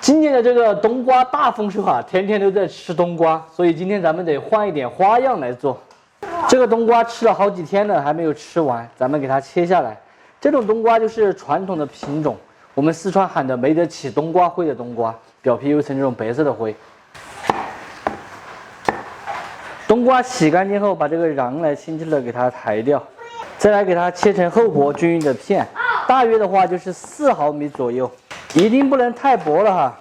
今年的这个冬瓜大丰收啊，天天都在吃冬瓜，所以今天咱们得换一点花样来做。这个冬瓜吃了好几天了，还没有吃完，咱们给它切下来。这种冬瓜就是传统的品种，我们四川喊的没得起冬瓜灰的冬瓜，表皮有一层这种白色的灰。冬瓜洗干净后，把这个瓤来轻轻的给它抬掉，再来给它切成厚薄均匀的片，大约的话就是4毫米左右，一定不能太薄了哈。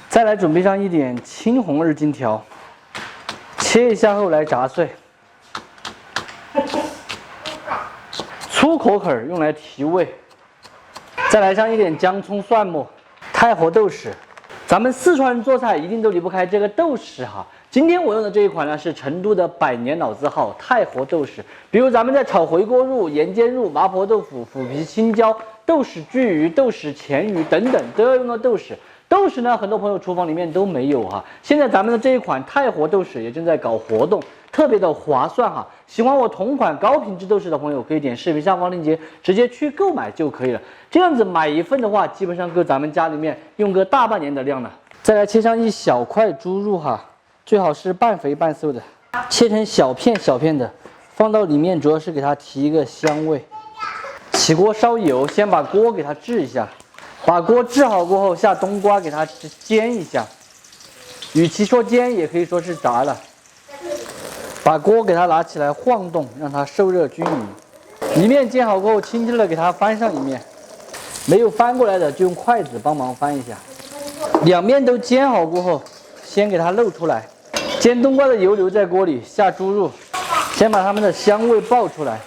再来准备上一点青红二荆条，切一下后来炸碎。粗口梗用来提味，再来上一点姜葱蒜末，太活豆豉。咱们四川人做菜一定都离不开这个豆豉哈。今天我用的这一款呢是成都的百年老字号太活豆豉。比如咱们在炒回锅肉、盐煎肉、麻婆豆腐、腐皮青椒、豆豉鲫鱼、豆豉黔鱼等等都要用到豆豉。豆豉呢，很多朋友厨房里面都没有哈。现在咱们的这一款太活豆豉也正在搞活动，特别的划算哈。喜欢我同款高品质豆豉的朋友，可以点视频下方链接直接去购买就可以了。这样子买一份的话，基本上够咱们家里面用个大半年的量了。再来切上一小块猪肉哈，最好是半肥半瘦的，切成小片小片的，放到里面主要是给它提一个香味。起锅烧油，先把锅给它治一下。把锅治好过后，下冬瓜给它煎一下，与其说煎，也可以说是炸了。把锅给它拿起来晃动，让它受热均匀。一面煎好过后，轻轻的给它翻上一面，没有翻过来的就用筷子帮忙翻一下。两面都煎好过后，先给它露出来。煎冬瓜的油留在锅里，下猪肉，先把它们的香味爆出来。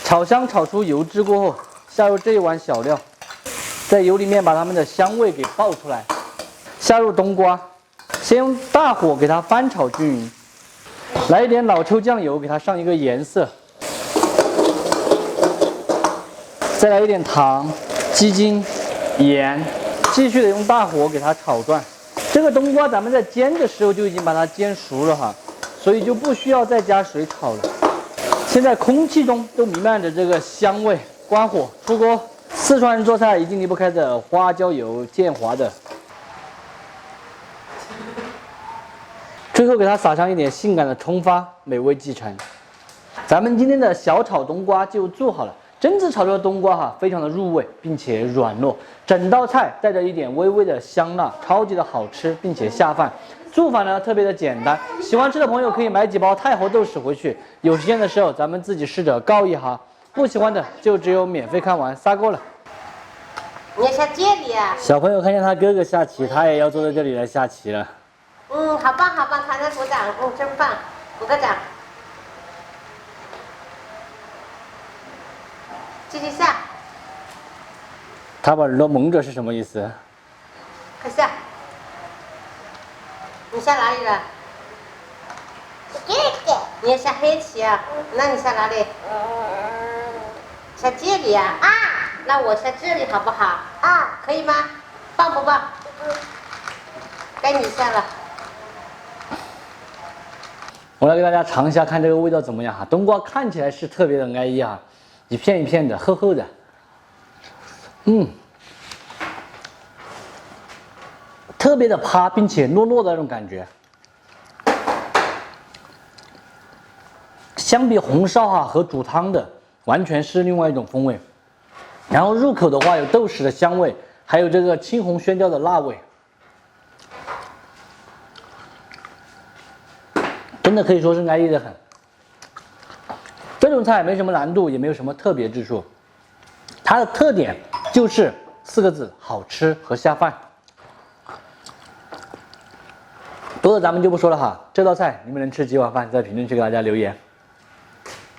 炒香炒出油脂过后，下入这一碗小料。在油里面把它们的香味给爆出来，下入冬瓜，先用大火给它翻炒均匀，来一点老抽酱油给它上一个颜色，再来一点糖、鸡精、盐，继续的用大火给它炒转。这个冬瓜咱们在煎的时候就已经把它煎熟了哈，所以就不需要再加水炒了。现在空气中都弥漫着这个香味，关火出锅。四川人做菜一定离不开的花椒油，建华的。最后给它撒上一点性感的葱花，美味继承。咱们今天的小炒冬瓜就做好了。榛子炒出的冬瓜哈，非常的入味，并且软糯，整道菜带着一点微微的香辣，超级的好吃，并且下饭。做法呢特别的简单，喜欢吃的朋友可以买几包太活豆豉回去，有时间的时候咱们自己试着告一哈。不喜欢的就只有免费看完撒够了。你要下这里啊？小朋友看见他哥哥下棋，他也要坐在这里来下棋了。好棒好棒，他在鼓掌，真棒，鼓个掌。继续下。他把耳朵蒙着是什么意思？快下。你下哪里了？这个。你要下黑棋啊？那你下哪里？下这里啊？那我下这里好不好？可以吗？棒不棒？该你下了。我来给大家尝一下，看这个味道怎么样哈。冬瓜看起来是特别的安逸哈，一片一片的，厚厚的。特别的趴，并且糯糯的那种感觉。相比红烧哈和煮汤的，完全是另外一种风味。然后入口的话有豆豉的香味，还有这个青红萱椒的辣味，真的可以说是安逸的很。这种菜没什么难度，也没有什么特别之处，它的特点就是4个字：好吃和下饭。多的咱们就不说了哈，这道菜你们能吃几碗饭？在评论区给大家留言。